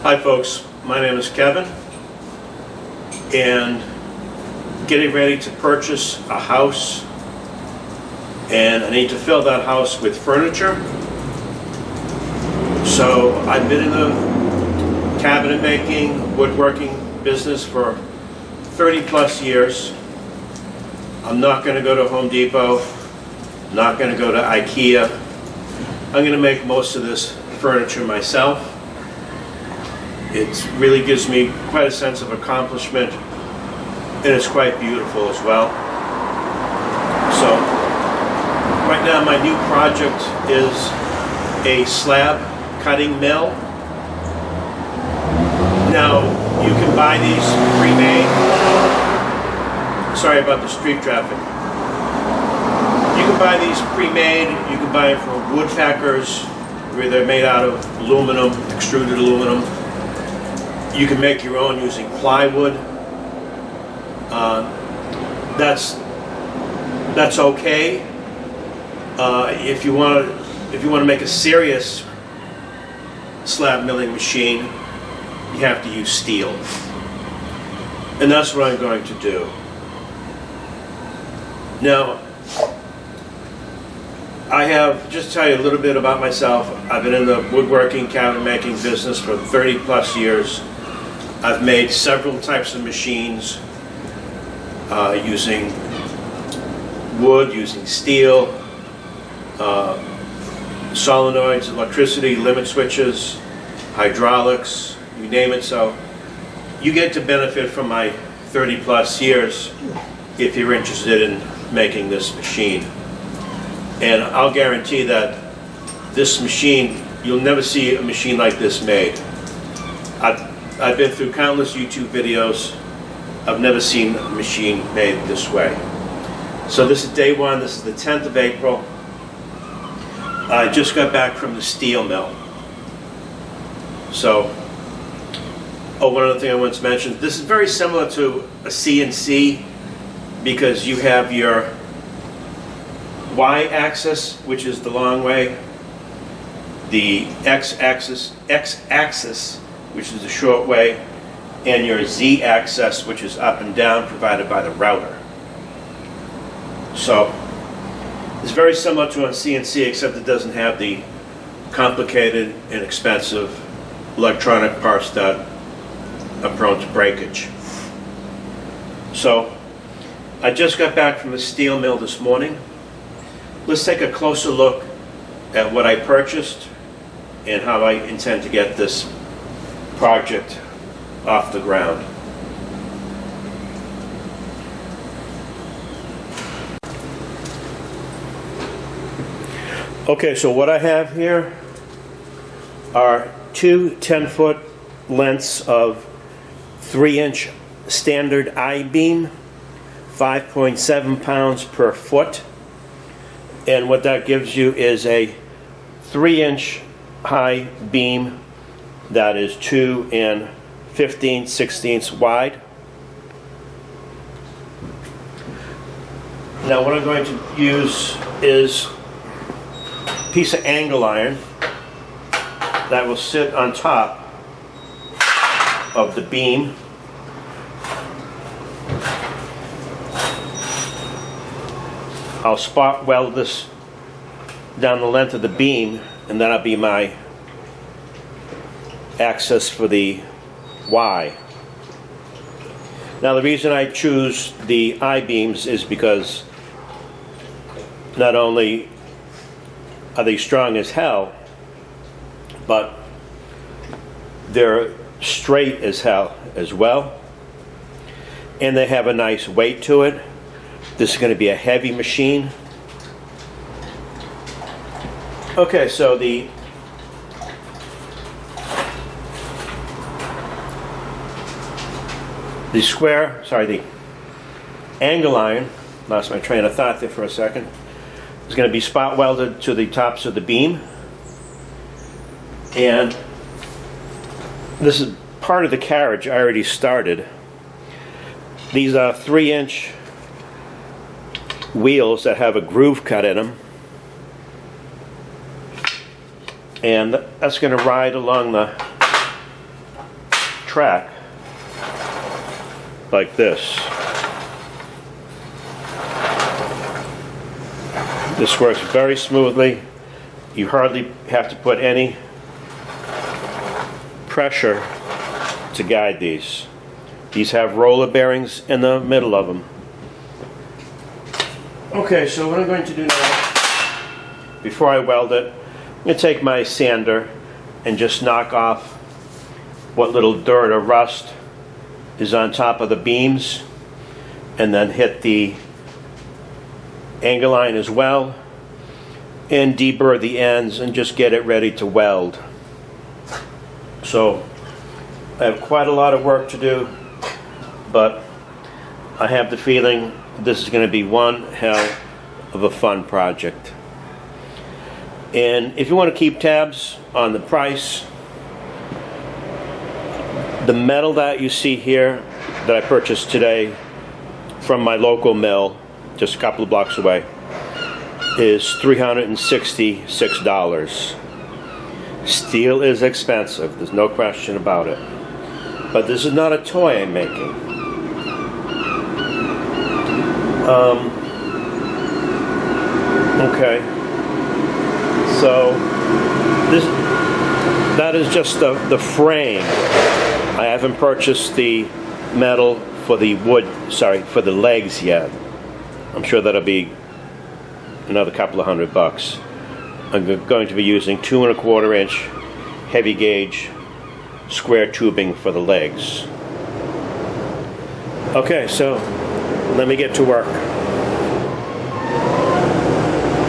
Hi folks, my name is Kevin, and getting ready to purchase a house, and I need to fill that house with furniture. So I've been in the cabinet making, woodworking business for 30 plus years. I'm not going to go to Home Depot, not going to go to IKEA. I'm going to make most of this furniture myself. It really gives me quite a sense of accomplishment, and it's quite beautiful as well. So right now my new project is a slab cutting mill. Now you can buy these pre-made. Sorry about the street traffic. You can buy these pre-made. You can buy them from woodpackers, where they're made out of aluminum, extruded aluminum. You can make your own using plywood. That's okay. If you want to make a serious slab milling machine, you have to use steel, and that's what I'm going to do. Now, I have, just to tell you a little bit about myself, I've been in the woodworking, cabinet making business for 30 plus years. I've made several types of machines using wood, using steel, solenoids, electricity, limit switches, hydraulics, you name it. So you get to benefit from my 30 plus years if you're interested in making this machine. And I'll guarantee that this machine, you'll never see a machine like this made. I've been through countless YouTube videos. I've never seen a machine made this way. So this is day one. This is the 10th of April. I just got back from the steel mill. So, one other thing I want to mention, this is very similar to a CNC because you have your Y-axis, which is the long way, the X-axis, which is the short way, and your Z-axis, which is up and down, provided by the router. So it's very similar to a CNC, except it doesn't have the complicated and expensive electronic parts that are prone to breakage. So I just got back from the steel mill this morning. Let's take a closer look at what I purchased and how I intend to get this project off the ground. Okay, so what I have here are two 10-foot lengths of 3-inch standard I-beam, 5.7 pounds per foot. And what that gives you is a 3-inch high beam that is 2 15/16 wide. Now what I'm going to use is a piece of angle iron that will sit on top of the beam. I'll spot weld this down the length of the beam, and that'll be my axis for the Y. Now the reason I choose the I-beams is because not only are they strong as hell, but they're straight as hell as well, and they have a nice weight to it. This is going to be a heavy machine. Okay, so the angle iron, lost my train of thought there for a second, is going to be spot welded to the tops of the beam. And this is part of the carriage I already started. These are 3-inch wheels that have a groove cut in them, and that's going to ride along the track like this. This works very smoothly. You hardly have to put any pressure to guide these. These have roller bearings in the middle of them. Okay, so what I'm going to do now, before I weld it, I'm going to take my sander and just knock off what little dirt or rust is on top of the beams, and then hit the angle line as well, and deburr the ends and just get it ready to weld. So I have quite a lot of work to do, but I have the feeling this is going to be one hell of a fun project. And if you want to keep tabs on the price, the metal that you see here that I purchased today from my local mill just a couple of blocks away is $366. Steel is expensive, there's no question about it. But this is not a toy I'm making. Okay. So that is just the frame. I haven't purchased the metal for the for the legs yet. I'm sure that'll be another couple of $100. I'm going to be using 2 1/4 inch heavy gauge square tubing for the legs. Okay, so let me get to work.